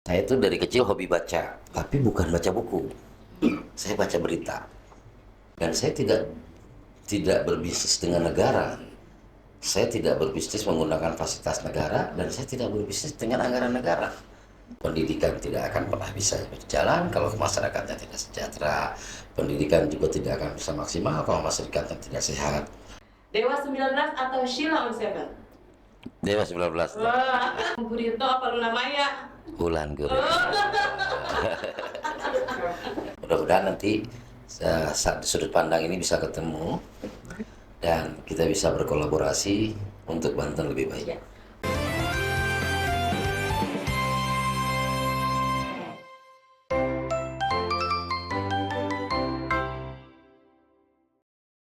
Saya itu dari kecil hobi baca, tapi bukan baca buku. Saya baca berita. Dan saya tidak berbisnis dengan negara. Saya tidak berbisnis menggunakan fasilitas negara dan saya tidak berbisnis dengan anggaran negara. Pendidikan tidak akan pernah bisa berjalan kalau masyarakatnya tidak sejahtera. Pendidikan juga tidak akan bisa maksimal kalau masyarakatnya tidak sehat. Dewa 19 atau Sheila on Seven? Dewa 19. Wah, Burito apa Luna Maya? Bulan Guru. Mudah-mudahan nanti saat di sudut pandang ini bisa ketemu dan kita bisa berkolaborasi untuk Banten lebih baik. Ya.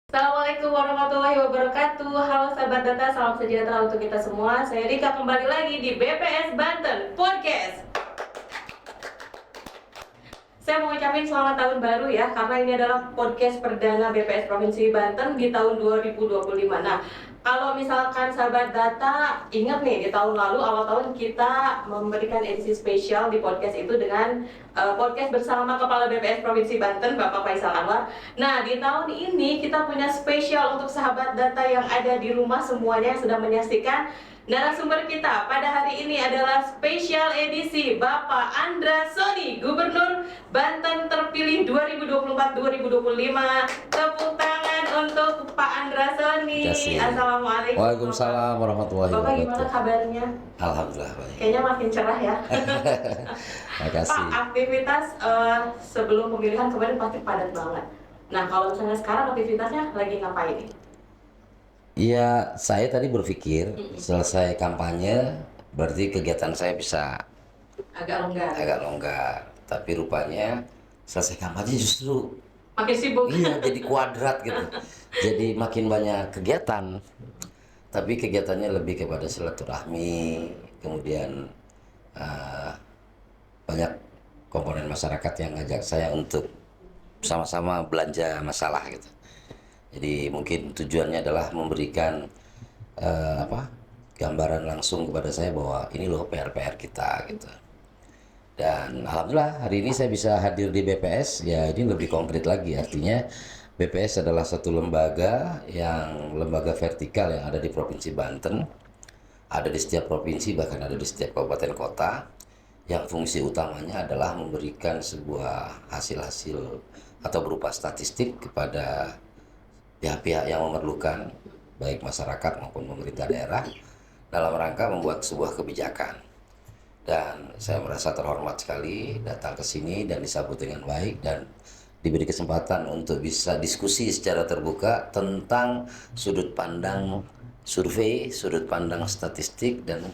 Assalamualaikum warahmatullahi wabarakatuh. Halo sahabat data, salam sejahtera untuk kita semua. Saya Rika kembali lagi di BPS Banten Podcast. Saya mau ngucapin selamat tahun baru ya, karena ini adalah podcast perdana BPS Provinsi Banten di tahun 2025. Nah, kalau misalkan sahabat data ingat nih, di tahun lalu awal tahun kita memberikan edisi spesial di podcast itu dengan podcast bersama Kepala BPS Provinsi Banten, Bapak Faisal Anwar. Nah, di tahun ini kita punya spesial untuk sahabat data yang ada di rumah semuanya yang sedang menyaksikan. Narasumber kita pada hari ini adalah spesial edisi Bapak Andra Soni, Gubernur Banten terpilih 2024-2025. Tepuk tangan untuk Pak Andra Soni. Assalamualaikum. Waalaikumsalam warahmatullahi Bapak wabarakatuh. gimana kabarnya? Alhamdulillah baik. Kayaknya makin cerah ya. Makasih. Pak, aktivitas sebelum pemilihan kemarin pasti padat banget. Nah, kalau misalnya sekarang aktivitasnya lagi ngapain nih? Iya, saya tadi berpikir selesai kampanye berarti kegiatan saya bisa Agak longgar. Tapi rupanya selesai kampanye justru Makin sibuk. iya jadi kuadrat gitu. Jadi makin banyak kegiatan. Tapi kegiatannya lebih kepada silaturahmi, kemudian banyak komponen masyarakat yang ngajak saya untuk sama-sama belanja masalah gitu. Jadi mungkin tujuannya adalah memberikan gambaran langsung kepada saya bahwa ini loh PR-PR kita gitu. Dan alhamdulillah hari ini saya bisa hadir di BPS, ya ini lebih konkret lagi, artinya BPS adalah satu lembaga vertikal yang ada di Provinsi Banten, ada di setiap provinsi bahkan ada di setiap kabupaten kota, yang fungsi utamanya adalah memberikan sebuah hasil-hasil atau berupa statistik kepada pihak-pihak yang memerlukan, baik masyarakat maupun pemerintah daerah, dalam rangka membuat sebuah kebijakan. Dan saya merasa terhormat sekali datang ke sini dan disambut dengan baik dan diberi kesempatan untuk bisa diskusi secara terbuka tentang sudut pandang survei, sudut pandang statistik, dan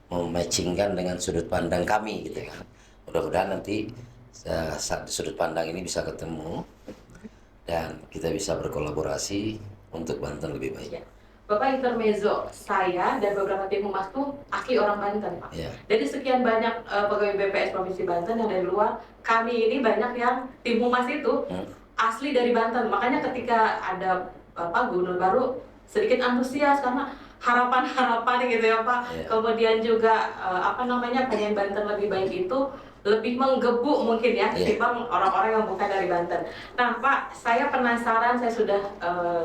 mematchingkan dengan sudut pandang kami gitu kan. Mudah-mudahan nanti saat di sudut pandang ini bisa ketemu dan kita bisa berkolaborasi untuk Banten lebih baik. Ya. Bapak intermezzo, saya dan beberapa tim humas tuh asli orang Banten, Pak. Ya. Dari sekian banyak pegawai BPS Provinsi Banten yang dari luar, kami ini banyak yang tim humas itu asli dari Banten. Makanya ketika ada Bapak Gubernur baru sedikit antusias karena harapan-harapan gitu ya Pak. Ya. Kemudian juga pengen Banten lebih baik itu lebih menggebu mungkin ya ketimbang orang-orang yang bukan dari Banten. Nah Pak, saya penasaran, saya sudah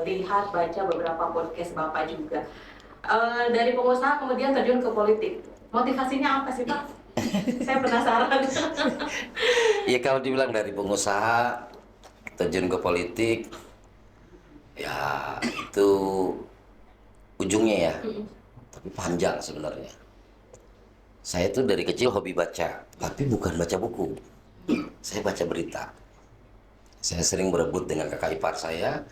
lihat baca beberapa podcast Bapak juga. Dari pengusaha kemudian terjun ke politik. Motivasinya apa sih Pak? Saya penasaran. Ya kalau dibilang dari pengusaha terjun ke politik, ya itu ujungnya ya, tapi panjang sebenarnya. Saya tuh dari kecil hobi baca, tapi bukan baca buku. Saya baca berita. Saya sering berebut dengan kakak ipar saya,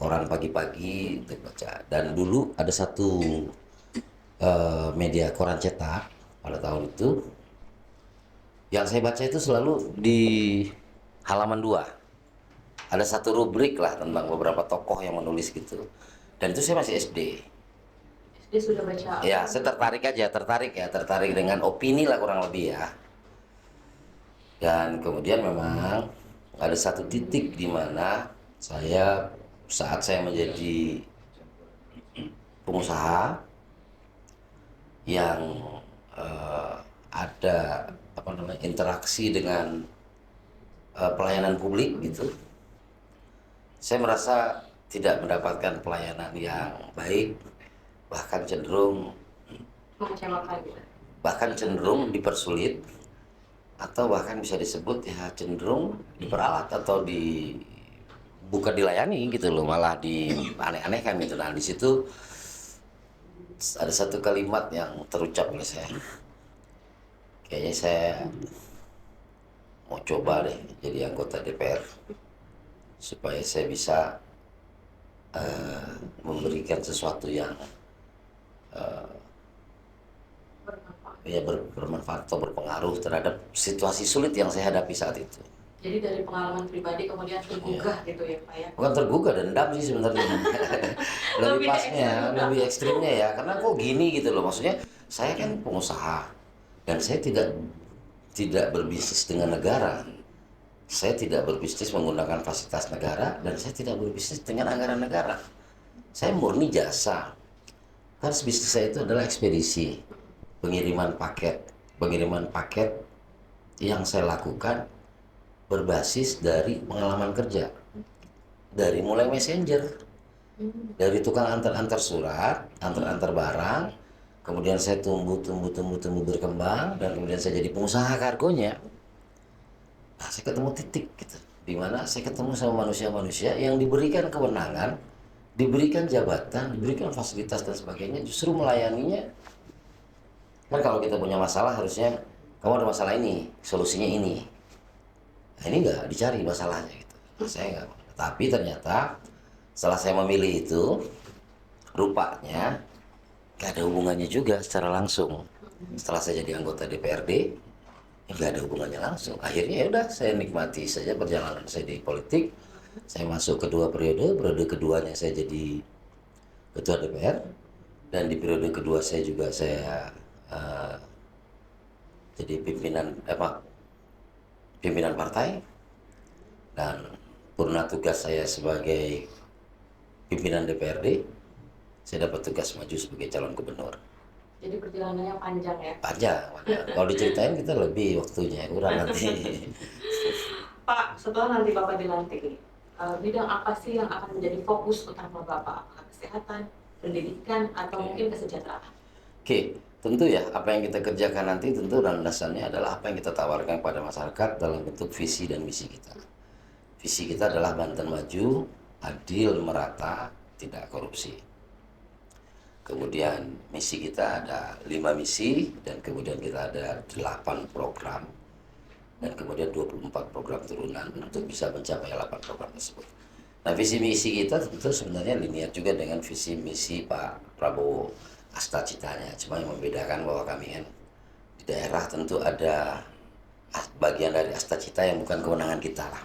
koran pagi-pagi untuk baca. Dan dulu ada satu media koran cetak pada tahun itu, yang saya baca itu selalu di halaman 2. Ada satu rubrik lah tentang beberapa tokoh yang menulis gitu. Dan itu saya masih SD. Dia sudah baca. Ya, saya tertarik dengan opini lah kurang lebih ya. Dan kemudian memang ada satu titik di mana saat saya menjadi pengusaha yang ada apa namanya interaksi dengan pelayanan publik gitu, saya merasa tidak mendapatkan pelayanan yang baik, bahkan cenderung Mengecewakan gitu. dipersulit, atau bahkan bisa disebut ya cenderung diperalat atau bukan dilayani gitu loh, malah dianeh-anehkan gitu. Nah di situ ada satu kalimat yang terucap oleh saya, kayaknya saya mau coba deh jadi anggota DPR supaya saya bisa memberikan sesuatu yang bermanfaat atau berpengaruh terhadap situasi sulit yang saya hadapi saat itu. Jadi dari pengalaman pribadi kemudian tergugah gitu ya Pak ya? Bukan tergugah, dendam sih sebenarnya. Lebih pasnya, lebih ekstrimnya ya, karena kok gini gitu loh. Maksudnya saya kan pengusaha dan saya tidak berbisnis dengan negara. Saya tidak berbisnis menggunakan fasilitas negara dan saya tidak berbisnis dengan anggaran negara. Saya murni jasa. Kan bisnis saya itu adalah ekspedisi, pengiriman paket. Pengiriman paket yang saya lakukan berbasis dari pengalaman kerja. Dari mulai messenger, dari tukang antar-antar surat, antar-antar barang, kemudian saya tumbuh berkembang, dan kemudian saya jadi pengusaha kargonya. Nah, saya ketemu titik gitu, di mana saya ketemu sama manusia-manusia yang diberikan kewenangan, diberikan jabatan, diberikan fasilitas dan sebagainya, justru melayaninya. Kan kalau kita punya masalah harusnya kamu ada masalah ini, solusinya ini. Nah, ini nggak dicari masalahnya gitu. Nah, saya nggak. Tapi ternyata setelah saya memilih itu, rupanya nggak ada hubungannya juga secara langsung. Setelah saya jadi anggota DPRD, nggak ada hubungannya langsung. Akhirnya ya udah saya nikmati saja perjalanan saya di politik. Saya masuk kedua periode keduanya saya jadi ketua DPR, dan di periode kedua saya juga jadi pimpinan partai, dan purna tugas saya sebagai pimpinan DPRD, saya dapat tugas maju sebagai calon gubernur. Jadi perjalanannya panjang ya? Panjang. Kalau diceritain kita lebih waktunya, kurang nanti. Pak, setelah nanti Bapak dilantik nih, bidang apa sih yang akan menjadi fokus utama Bapak? Apakah kesehatan, pendidikan, atau mungkin kesejahteraan? Oke, tentu ya apa yang kita kerjakan nanti tentu landasannya adalah apa yang kita tawarkan pada masyarakat dalam bentuk visi dan misi kita. Visi kita adalah Banten maju, adil, merata, tidak korupsi. Kemudian misi kita ada 5 misi, dan kemudian kita ada 8 program, dan kemudian 24 program turunan untuk bisa mencapai 8 program tersebut. Nah, visi misi kita tentu sebenarnya linear juga dengan visi misi Pak Prabowo, Astacitanya. Cuma yang membedakan bahwa kami kan di daerah tentu ada bagian dari Astacita yang bukan kewenangan kita lah.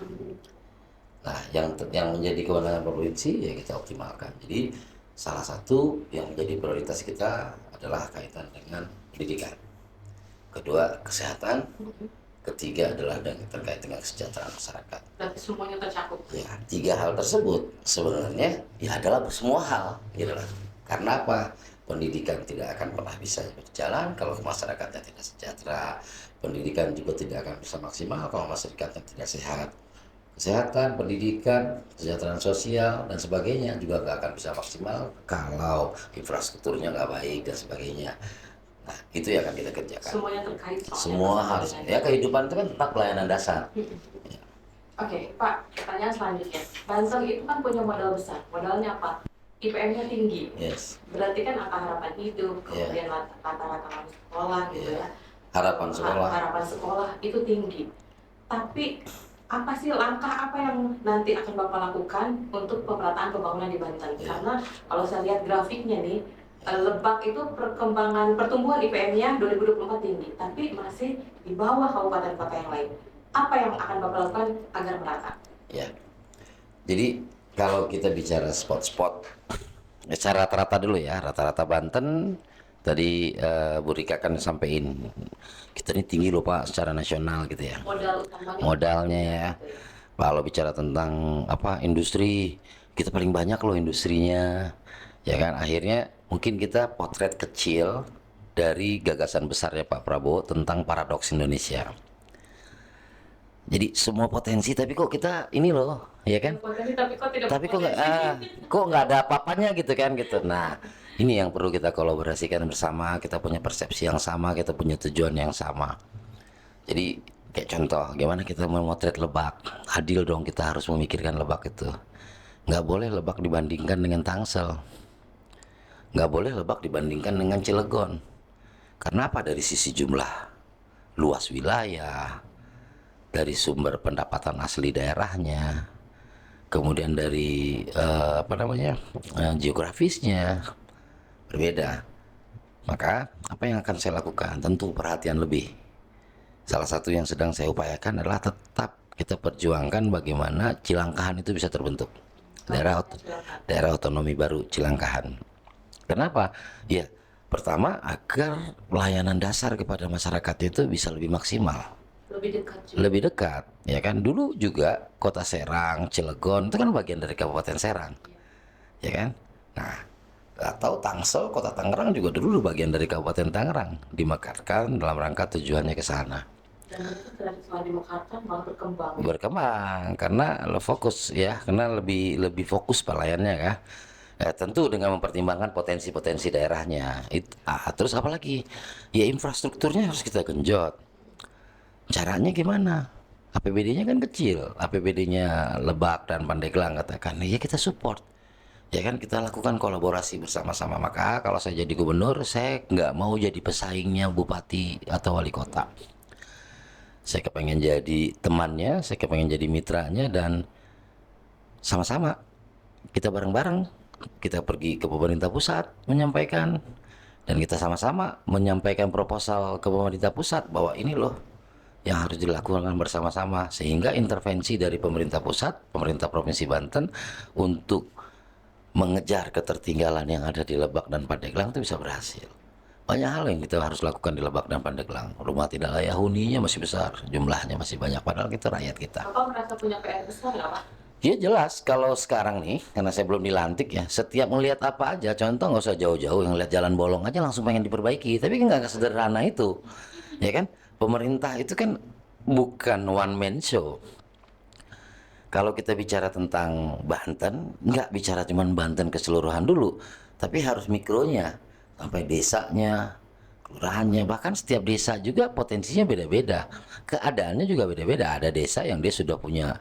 Nah, yang menjadi kewenangan provinsi ya kita optimalkan. Jadi salah satu yang menjadi prioritas kita adalah kaitan dengan pendidikan. Kedua, kesehatan. Ketiga adalah terkait dengan kesejahteraan masyarakat. Berarti semuanya tercakup. Ya, 3 hal tersebut sebenarnya ya adalah semua hal, gitu lah. Karena apa? Pendidikan tidak akan pernah bisa berjalan kalau masyarakatnya tidak sejahtera. Pendidikan juga tidak akan bisa maksimal kalau masyarakatnya tidak sehat. Kesehatan, pendidikan, kesejahteraan sosial, dan sebagainya juga nggak akan bisa maksimal kalau infrastrukturnya nggak baik dan sebagainya. Nah, itu yang akan kita kerjakan. Semuanya terkait. Semua harus. Ya, kehidupan itu kan tetap pelayanan dasar. Ya. Oke, Pak, pertanyaan selanjutnya. Banten itu kan punya modal besar. Modalnya apa? IPM-nya tinggi. Yes. Berarti kan angka harapan hidup, kemudian rata-rata lulus sekolah gitu ya. Harapan sekolah. Harapan sekolah itu tinggi. Tapi apa sih langkah apa yang nanti akan Bapak lakukan untuk pemerataan pembangunan di Banten? Karena kalau saya lihat grafiknya nih, Lebak itu pertumbuhan IPM-nya 2024 tinggi, tapi masih di bawah kabupaten kota yang lain. Apa yang akan Bapak lakukan agar merata? Ya, jadi kalau kita bicara spot-spot, secara rata-rata dulu ya, rata-rata Banten tadi Bu Rika kan sampaikan kita ini tinggi loh Pak secara nasional gitu ya. Modalnya ya. Kalau bicara tentang apa industri, kita paling banyak loh industrinya, ya kan. Akhirnya mungkin kita potret kecil dari gagasan besarnya Pak Prabowo tentang paradoks Indonesia. Jadi semua potensi, tapi kok kita ini loh, ya kan? Potensi tapi kok tidak Tapi berpotensi. kok nggak ada apa-apanya gitu kan gitu. Nah, ini yang perlu kita kolaborasikan bersama. Kita punya persepsi yang sama, kita punya tujuan yang sama. Jadi kayak contoh, gimana kita memotret Lebak? Adil dong, kita harus memikirkan Lebak itu. Nggak boleh Lebak dibandingkan dengan Tangsel. Nggak boleh Lebak dibandingkan dengan Cilegon. Karena apa? Dari sisi jumlah luas wilayah, dari sumber pendapatan asli daerahnya, kemudian dari geografisnya berbeda. Maka apa yang akan saya lakukan? Tentu perhatian lebih. Salah satu yang sedang saya upayakan adalah tetap kita perjuangkan bagaimana Cilangkahan itu bisa terbentuk, daerah otonomi baru Cilangkahan. Kenapa? Ya, pertama agar pelayanan dasar kepada masyarakat itu bisa lebih maksimal, lebih dekat, ya kan? Dulu juga kota Serang, Cilegon itu kan bagian dari Kabupaten Serang, ya kan? Nah, atau Tangsel, kota Tangerang juga dulu bagian dari Kabupaten Tangerang, dimekarkan dalam rangka tujuannya ke sana. Dan itu setelah dimekarkan malah berkembang. Berkembang karena fokus ya, karena lebih fokus pelayannya kan. Tentu dengan mempertimbangkan potensi-potensi daerahnya. Terus apalagi? Ya infrastrukturnya harus kita genjot. Caranya gimana? APBD-nya kan kecil, APBD-nya Lebak dan Pandeglang katakan, ya kita support, ya kan kita lakukan kolaborasi bersama-sama. Maka kalau saya jadi gubernur, saya nggak mau jadi pesaingnya bupati atau wali kota. Saya kepengen jadi temannya, saya kepengen jadi mitranya, dan sama-sama kita bareng-bareng, kita pergi ke pemerintah pusat menyampaikan, dan kita sama-sama menyampaikan proposal ke pemerintah pusat bahwa ini loh yang harus dilakukan bersama-sama, sehingga intervensi dari pemerintah pusat, pemerintah Provinsi Banten untuk mengejar ketertinggalan yang ada di Lebak dan Pandeglang itu bisa berhasil. Banyak hal yang kita harus lakukan di Lebak dan Pandeglang. Rumah tidak layak huninya masih besar, jumlahnya masih banyak, padahal kita rakyat kita. Bapak merasa punya PR besar nggak, Pak? Ya jelas, kalau sekarang nih, karena saya belum dilantik ya, setiap melihat apa aja, contoh nggak usah jauh-jauh, yang lihat jalan bolong aja langsung pengen diperbaiki. Tapi kan nggak sederhana itu, ya kan? Pemerintah itu kan bukan one man show. Kalau kita bicara tentang Banten, nggak bicara cuma Banten keseluruhan dulu, tapi harus mikronya, sampai desanya, kelurahannya, bahkan setiap desa juga potensinya beda-beda. Keadaannya juga beda-beda. Ada desa yang dia sudah punya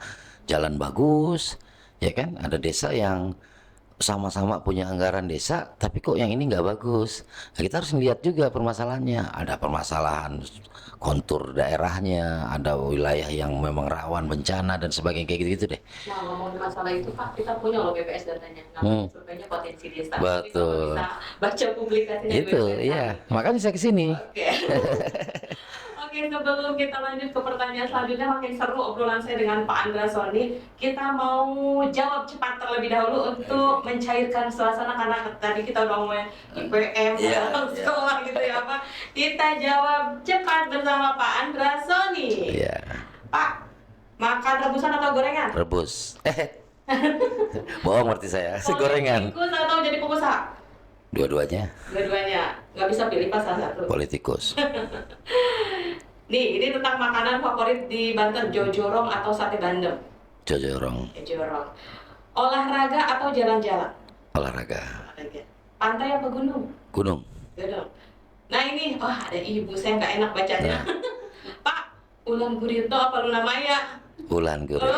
jalan bagus, ya kan? Ada desa yang sama-sama punya anggaran desa, tapi kok yang ini nggak bagus. Nah, kita harus lihat juga permasalahannya. Ada permasalahan kontur daerahnya, ada wilayah yang memang rawan bencana dan sebagainya, kayak gitu-gitu deh. Nah, ngomongin masalah itu, Pak, kita punya loh BPS datanya. Namanya surveinya potensi desa. Betul. Bisa baca publikasinya Itu, BPS. iya. Makanya saya kesini. Oke. Oke, sebelum kita lanjut ke pertanyaan selanjutnya, makin seru obrolan saya dengan Pak Andra Sony. Kita mau jawab cepat terlebih dahulu untuk mencairkan suasana, karena tadi kita udah ngomongin IPM, dalam sekolah gitu ya Pak. Kita jawab cepat bersama Pak Andra Sony. Iya. Pak, makan rebusan atau gorengan? Rebus. Bohong berarti saya. Gorengan. Politikus atau jadi pengusaha? Dua-duanya. Dua-duanya. Nggak bisa pilih pas salah satu. Politikus. Nih, ini tentang makanan favorit di Banten, jojorong atau sate bandeng? Jojorong. Jojorong. Olahraga atau jalan-jalan? Olahraga. Olahraga. Pantai apa gunung? Gunung. Gunung. Nah ini, wah ada ibu, saya nggak enak bacanya. Pak, Ulan Guritno apa Luna Maya? Ulan Guru.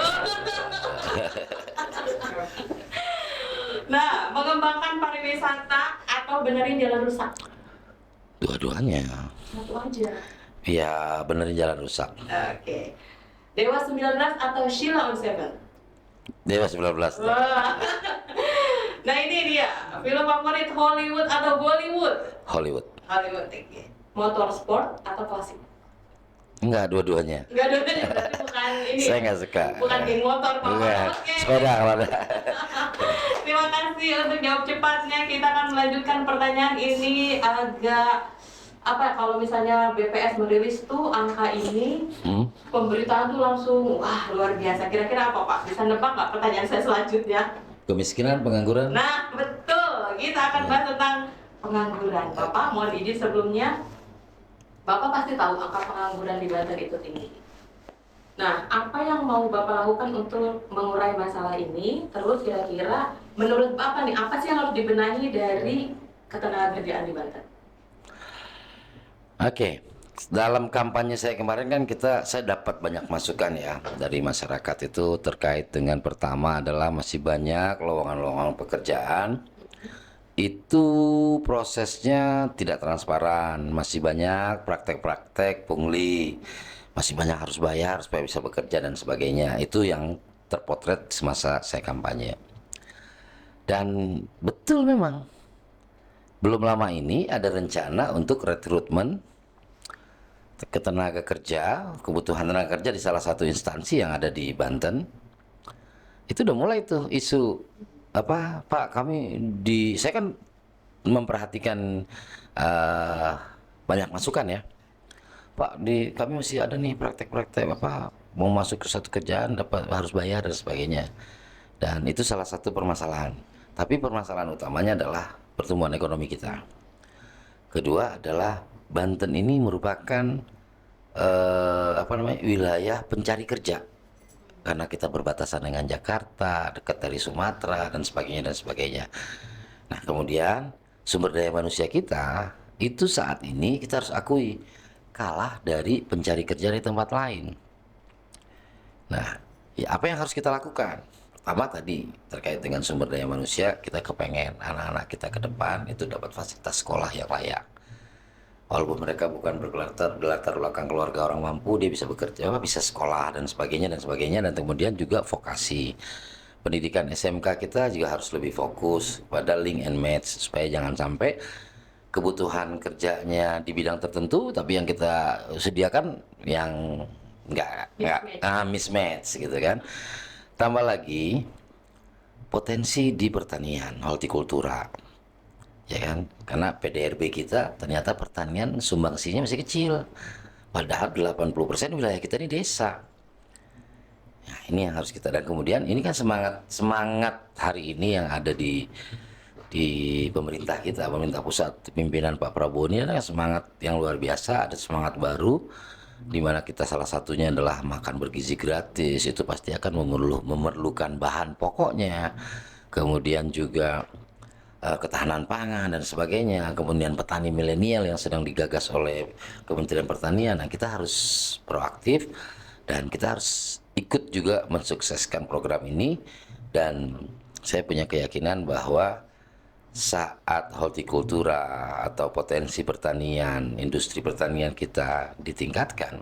Nah, mengembangkan pariwisata atau benerin jalan rusak? Dua-duanya. Satu aja. Ya, benerin jalan rusak. Oke. Dewa 19 atau Sheila on 7? Dewa 19. Wah. Nah ini dia, film favorit Hollywood atau Bollywood? Hollywood. Hollywood, oke. Motorsport atau klasik? Enggak, dua-duanya. Enggak dua-duanya, berarti bukan ini. Saya nggak suka. Bukan geng motor, Pak. Enggak. Oke. Sepeda kalau ada. Terima kasih untuk jawab cepatnya. Kita akan melanjutkan pertanyaan ini agak apa ya, kalau misalnya BPS merilis tuh angka ini, pemberitaan tuh langsung wah luar biasa. Kira-kira apa Pak? Bisa nebak nggak pertanyaan saya selanjutnya? Kemiskinan, pengangguran. Nah betul, kita akan bahas tentang pengangguran. Bapak, mohon izin sebelumnya, Bapak pasti tahu angka pengangguran di Banten itu tinggi. Nah, apa yang mau Bapak lakukan untuk mengurai masalah ini? Terus kira-kira menurut Bapak nih, apa sih yang harus dibenahi dari ketenagakerjaan di Banten? Oke, dalam kampanye saya kemarin kan saya dapat banyak masukan ya dari masyarakat itu terkait dengan pertama adalah masih banyak lowongan-lowongan pekerjaan itu prosesnya tidak transparan, masih banyak praktek-praktek pungli, masih banyak harus bayar supaya bisa bekerja dan sebagainya. Itu yang terpotret semasa saya kampanye. Dan betul memang, belum lama ini ada rencana untuk rekrutmen ketenaga kerja, kebutuhan tenaga kerja di salah satu instansi yang ada di Banten. Itu udah mulai tuh isu apa Pak, saya kan memperhatikan banyak masukan ya Pak, kami masih ada nih praktek-praktek apa mau masuk ke satu kerjaan harus bayar dan sebagainya, dan itu salah satu permasalahan. Tapi permasalahan utamanya adalah pertumbuhan ekonomi kita. Kedua adalah Banten ini merupakan wilayah pencari kerja karena kita berbatasan dengan Jakarta, dekat dari Sumatera dan sebagainya dan sebagainya. Nah, kemudian sumber daya manusia kita itu saat ini kita harus akui kalah dari pencari kerja di tempat lain. Nah, ya apa yang harus kita lakukan? Pertama tadi terkait dengan sumber daya manusia, kita kepengen anak-anak kita ke depan itu dapat fasilitas sekolah yang layak. Walaupun mereka bukan berlatar belakang keluarga orang mampu, dia bisa bekerja, bisa sekolah dan sebagainya, dan kemudian juga vokasi. Pendidikan SMK kita juga harus lebih fokus pada link and match supaya jangan sampai kebutuhan kerjanya di bidang tertentu tapi yang kita sediakan yang mismatch gitu kan. Tambah lagi potensi di pertanian, hortikultura, ya kan? Karena PDRB kita ternyata pertanian sumbangsinya masih kecil, padahal 80% wilayah kita ini desa. Nah, ini yang harus kita, dan kemudian ini kan semangat hari ini yang ada di pemerintah kita, pemerintah pusat, pimpinan Pak Prabowo ini adalah semangat yang luar biasa, ada semangat baru di mana kita salah satunya adalah makan bergizi gratis, itu pasti akan memerlukan bahan pokoknya, kemudian juga ketahanan pangan dan sebagainya, kemudian petani milenial yang sedang digagas oleh Kementerian Pertanian. Nah, kita harus proaktif dan kita harus ikut juga mensukseskan program ini, dan saya punya keyakinan bahwa saat hortikultura atau potensi pertanian, industri pertanian kita ditingkatkan,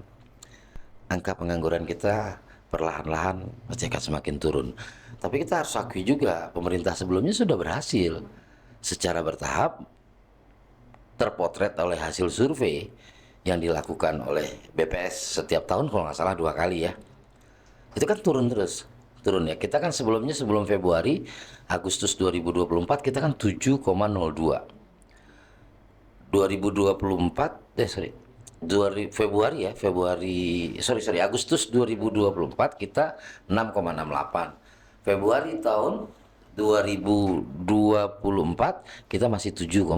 angka pengangguran kita perlahan-lahan pasti akan semakin turun. Tapi kita harus akui juga pemerintah sebelumnya sudah berhasil secara bertahap, terpotret oleh hasil survei yang dilakukan oleh BPS setiap tahun kalau nggak salah 2 kali ya. Itu kan turun ya. Kita kan sebelum Februari, Agustus 2024 kita kan 7,02. Agustus 2024 kita 6,68. Februari tahun 2024 kita masih 7,02.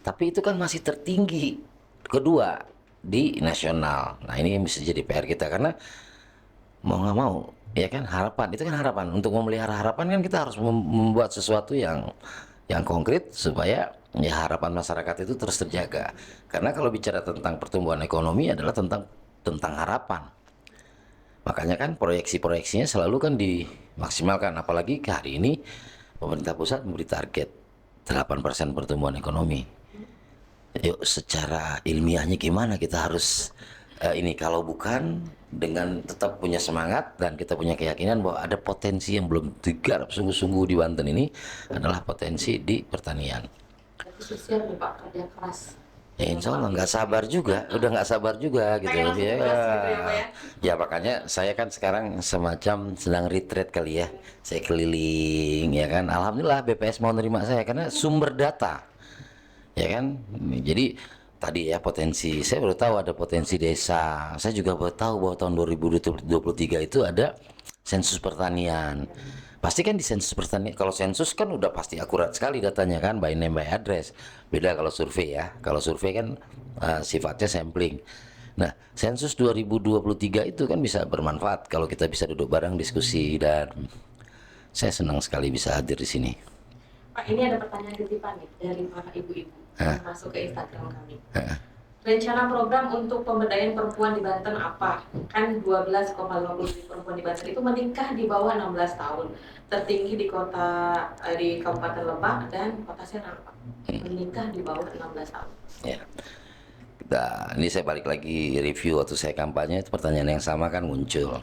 Tapi itu kan masih tertinggi kedua di nasional. Nah, ini bisa jadi PR kita karena mau nggak mau ya kan, harapan itu kan harapan. Untuk memelihara harapan kan kita harus membuat sesuatu yang konkret supaya ya harapan masyarakat itu terus terjaga. Karena kalau bicara tentang pertumbuhan ekonomi adalah tentang harapan. Makanya kan proyeksinya selalu kan dimaksimalkan, apalagi hari ini pemerintah pusat memberi target 8% pertumbuhan ekonomi. Yuk, secara ilmiahnya gimana kita harus ini, kalau bukan dengan tetap punya semangat dan kita punya keyakinan bahwa ada potensi yang belum digarap sungguh-sungguh di Banten ini adalah potensi di pertanian. Sosial nih Pak, kerja keras. Ya insya Allah udah nggak sabar juga gitu ya. Gitu ya, Pak, ya. Ya makanya saya kan sekarang semacam sedang retreat kali ya, saya keliling ya kan. Alhamdulillah BPS mau nerima saya karena sumber data ya kan. Jadi tadi ya potensi, saya baru tahu ada potensi desa. Saya juga baru tahu bahwa tahun 2023 itu ada sensus pertanian. Pasti kan di sensus pertanian, kalau sensus kan udah pasti akurat sekali datanya kan, by name by address. Beda kalau survei ya. Kalau survei kan sifatnya sampling. Nah, sensus 2023 itu kan bisa bermanfaat kalau kita bisa duduk bareng diskusi, dan saya senang sekali bisa hadir di sini. Pak, ini ada pertanyaan titipan nih dari para ibu-ibu yang masuk ke Instagram kami. Rencana program untuk pemberdayaan perempuan di Banten apa? Kan 12,50 perempuan di Banten itu menikah di bawah 16 tahun. Tertinggi di di Kabupaten Lebak dan Kota Serang, Pak. Menikah di bawah 16 tahun. Ya. Ini saya balik lagi review waktu saya kampanye, itu pertanyaan yang sama kan muncul.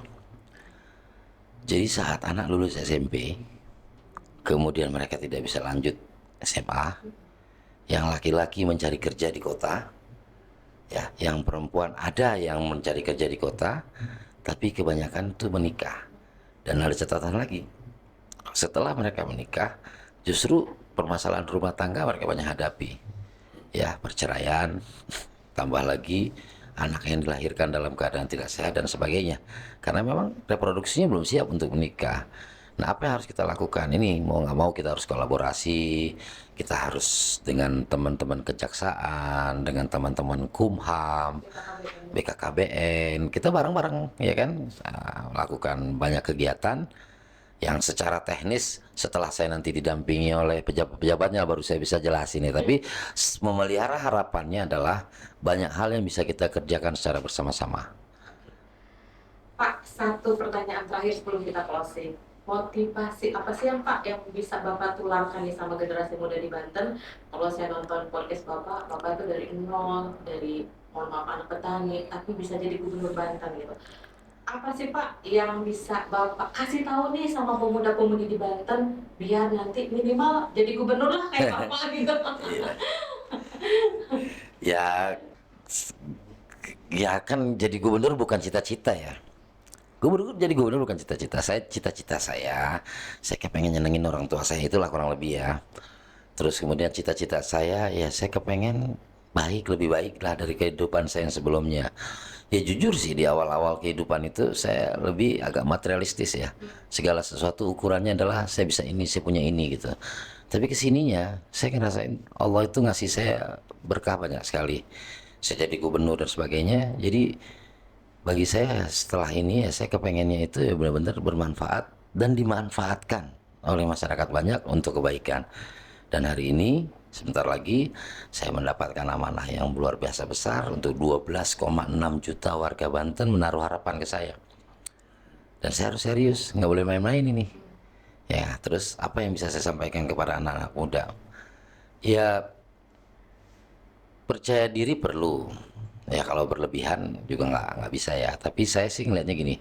Jadi saat anak lulus SMP, kemudian mereka tidak bisa lanjut SMA, yang laki-laki mencari kerja di kota, ya, yang perempuan ada yang mencari kerja di kota, tapi kebanyakan itu menikah. Dan ada catatan lagi, setelah mereka menikah, justru permasalahan rumah tangga mereka banyak hadapi, ya, perceraian, tambah lagi anak yang dilahirkan dalam keadaan tidak sehat dan sebagainya, karena memang reproduksinya belum siap untuk menikah. Nah, apa yang harus kita lakukan? Ini mau nggak mau kita harus kolaborasi, kita harus dengan teman-teman kejaksaan, dengan teman-teman Kumham, BKKBN, kita bareng-bareng ya kan, lakukan banyak kegiatan yang secara teknis setelah saya nanti didampingi oleh pejabat-pejabatnya baru saya bisa jelasin ya. Tapi memelihara harapannya adalah banyak hal yang bisa kita kerjakan secara bersama-sama. Pak, satu pertanyaan terakhir sebelum kita closing. Motivasi apa sih yang Pak yang bisa Bapak tularkan nih sama generasi muda di Banten? Kalau saya nonton podcast Bapak itu dari nol, dari mohon maaf anak petani, tapi bisa jadi gubernur Banten gitu. Apa sih Pak yang bisa Bapak kasih tahu nih sama pemuda-pemudi di Banten biar nanti minimal jadi gubernur lah kayak Bapak gitu? Ya, ya kan jadi gubernur bukan cita-cita ya. Jadi gubernur bukan cita-cita saya. Cita-cita saya kepengen nyenengin orang tua saya, itulah kurang lebih ya. Terus kemudian cita-cita saya, ya saya kepengen lebih baik lah dari kehidupan saya yang sebelumnya. Ya jujur sih, di awal-awal kehidupan itu saya lebih agak materialistis ya. Segala sesuatu ukurannya adalah saya bisa ini, saya punya ini gitu. Tapi kesininya saya ngerasain Allah itu ngasih saya berkah banyak sekali. Saya jadi gubernur dan sebagainya. Jadi bagi saya setelah ini ya saya kepengennya itu ya benar-benar bermanfaat dan dimanfaatkan oleh masyarakat banyak untuk kebaikan. Dan hari ini sebentar lagi saya mendapatkan amanah yang luar biasa besar untuk 12,6 juta warga Banten menaruh harapan ke saya. Dan saya harus serius, nggak boleh main-main ini. Ya, terus apa yang bisa saya sampaikan kepada anak-anak muda? Ya, percaya diri perlu. Ya kalau berlebihan juga nggak bisa ya. Tapi saya sih ngeliatnya gini,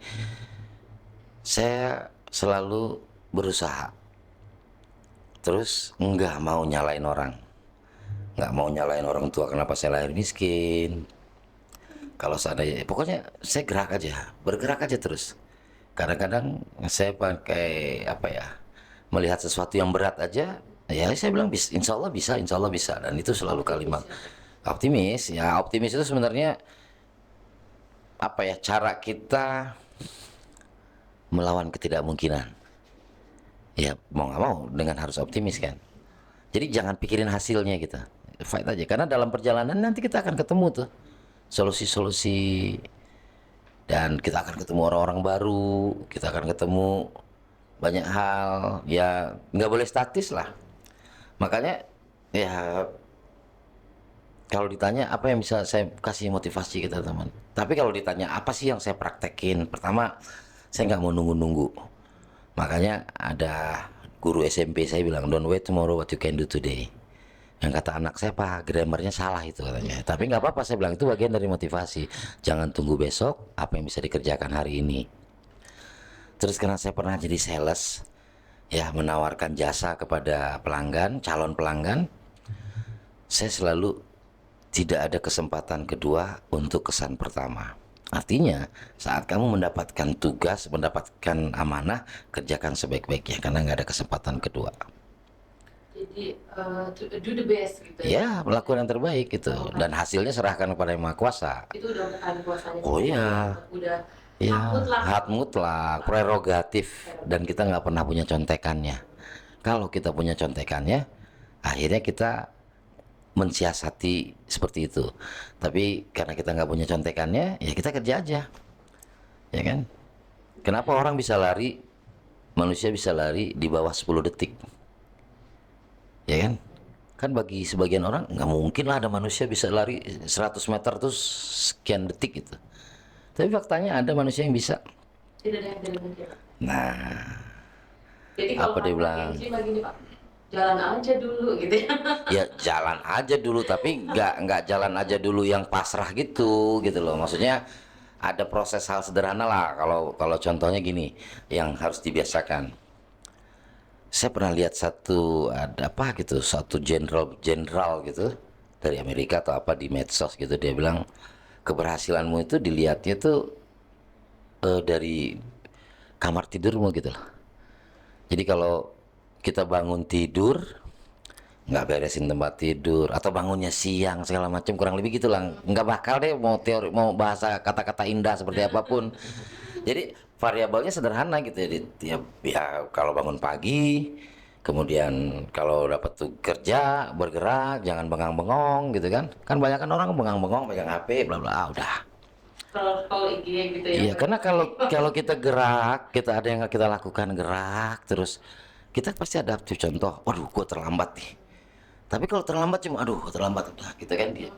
saya selalu berusaha. Terus nggak mau nyalain orang, nggak mau nyalain orang tua kenapa saya lahir miskin. Kalau seandainya, pokoknya saya bergerak aja terus. Kadang-kadang saya pakai apa ya, melihat sesuatu yang berat aja, ya saya bilang insya Allah bisa, insya Allah bisa. Dan itu selalu kalimat optimis. Ya optimis itu sebenarnya apa ya, cara kita melawan ketidakmungkinan. Ya mau nggak mau dengan harus optimis kan. Jadi jangan pikirin hasilnya, kita fight aja, karena dalam perjalanan nanti kita akan ketemu tuh solusi-solusi, dan kita akan ketemu orang-orang baru, kita akan ketemu banyak hal. Ya nggak boleh statis lah. Makanya ya kalau ditanya apa yang bisa saya kasih motivasi kita teman, tapi kalau ditanya apa sih yang saya praktekin, pertama saya nggak mau nunggu-nunggu. Makanya ada guru SMP saya bilang, don't wait tomorrow what you can do today. Yang kata anak saya, Pak, grammarnya salah itu katanya. Tapi nggak apa-apa, saya bilang itu bagian dari motivasi. Jangan tunggu besok, apa yang bisa dikerjakan hari ini. Terus karena saya pernah jadi sales, ya menawarkan jasa kepada pelanggan, calon pelanggan, saya selalu tidak ada kesempatan kedua untuk kesan pertama. Artinya saat kamu mendapatkan tugas, mendapatkan amanah, kerjakan sebaik-baiknya karena nggak ada kesempatan kedua. Jadi do the best gitu ya. Ya, melakukan yang terbaik gitu. Dan hasilnya serahkan kepada Yang Maha Kuasa. Itu udah bukan kuasanya. Oh iya. Udah Ya, Hak mutlak. hak mutlak, prerogatif, dan kita nggak pernah punya contekannya. Kalau kita punya contekannya, akhirnya kita mensiasati seperti itu. Tapi karena kita nggak punya contekannya, ya kita kerja aja, ya kan? Kenapa orang bisa lari, manusia bisa lari di bawah 10 detik, ya kan? Kan bagi sebagian orang nggak mungkin lah ada manusia bisa lari 100 meter terus sekian detik gitu. Tapi faktanya ada manusia yang bisa. Tidak ada yang tidak mungkin. Nah, Jadi kalau apa dia kata bilang? gengsi begini Pak, jalan aja dulu gitu ya. Ya jalan aja dulu, tapi nggak jalan aja dulu yang pasrah gitu loh. Maksudnya ada proses hal sederhana lah. Kalau kalau contohnya gini, yang harus dibiasakan. Saya pernah lihat satu ada apa gitu, satu jenderal gitu dari Amerika atau apa di medsos gitu, dia bilang keberhasilanmu itu dilihatnya tuh dari kamar tidurmu gitu loh. Jadi kalau kita bangun tidur nggak beresin tempat tidur atau bangunnya siang segala macam, kurang lebih gitulah, nggak bakal deh mau teori mau bahasa kata-kata indah seperti apapun. Jadi variabelnya sederhana gitu. Jadi ya kalau bangun pagi, kemudian kalau dapat tuh kerja bergerak, jangan bengang-bengong gitu kan banyak kan orang bengang-bengong pegang HP bla bla, udah. Kalau IG gitu ya. Iya, karena kalau kalau kita gerak, kita ada yang kita lakukan gerak terus, kita pasti adaptif. Contoh, waduh, gua terlambat nih. Tapi kalau terlambat cuma, aduh, gua terlambat, udah, gitu kan dia.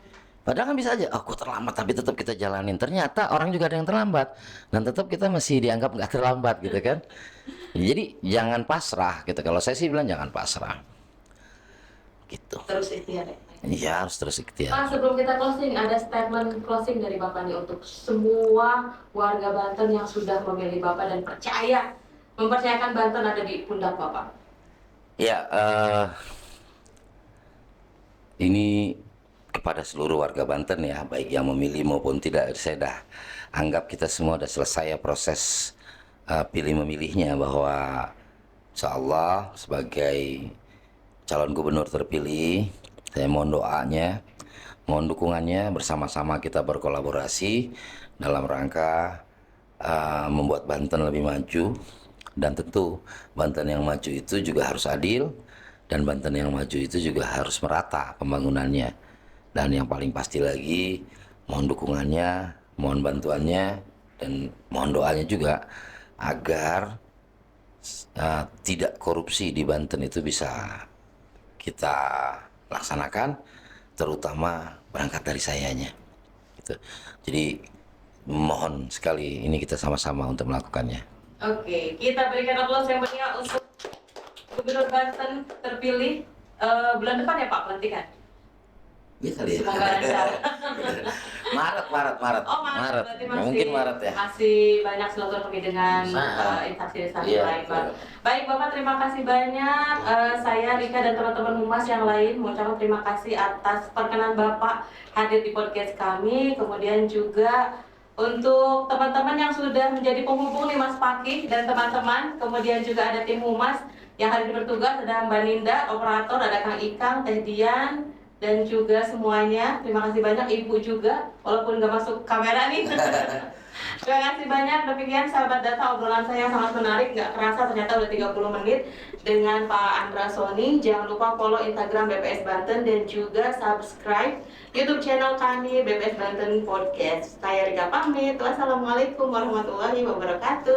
Padahal kan bisa aja, oh, gua terlambat, tapi tetap kita jalanin. Ternyata orang juga ada yang terlambat, dan tetap kita masih dianggap nggak terlambat, gitu kan. Jadi jangan pasrah, gitu. Kalau saya sih bilang jangan pasrah, gitu. Terus ikhtiar ya. Iya, harus terus Pak, ikhtiar. sebelum kita closing, ada statement closing dari Bapak nih untuk semua warga Banten yang sudah memilih Bapak dan mempercayakan Banten ada di pundak Bapak. Ya, ini kepada seluruh warga Banten ya, baik yang memilih maupun tidak. Saya dah anggap kita semua sudah selesai ya proses pilih memilihnya, bahwa insya Allah sebagai calon gubernur terpilih, saya mohon doanya, mohon dukungannya, bersama-sama kita berkolaborasi dalam rangka membuat Banten lebih maju. Dan tentu Banten yang maju itu juga harus adil, dan Banten yang maju itu juga harus merata pembangunannya. Dan yang paling pasti lagi, mohon dukungannya, mohon bantuannya, dan mohon doanya juga agar tidak korupsi di Banten itu bisa kita laksanakan, terutama berangkat dari sayanya gitu. Jadi mohon sekali ini kita sama-sama untuk melakukannya. Oke, kita berikan aplaus yang meriah untuk Gubernur Banten terpilih bulan depan ya Pak pelantikan. Bisa dia. Semoga lancar. Maret. Oh, Maret. Berarti masih, Mungkin Maret ya. Masih banyak silaturahmi dengan instansi-instansi Iya, lain, Pak. betul. Baik, Bapak, terima kasih banyak. Saya Rika dan teman-teman Humas yang lain mengucapkan terima kasih atas perkenan Bapak hadir di podcast kami. Kemudian juga untuk teman-teman yang sudah menjadi penghubung nih Mas Fakih dan teman-teman. Kemudian juga ada tim Humas yang hadir bertugas, ada Mbak Ninda, operator, ada Kang Ikang, Teh Dian, dan juga semuanya. Terima kasih banyak Ibu juga, walaupun nggak masuk kamera nih. Terima kasih banyak. Demikian sahabat data obrolan saya yang sangat menarik, nggak kerasa ternyata udah 30 menit dengan Pak Andra Soni. Jangan lupa follow Instagram BPS Banten dan juga subscribe YouTube channel kami BPS Banten Podcast. Saya Rika pamit. Wassalamualaikum warahmatullahi wabarakatuh.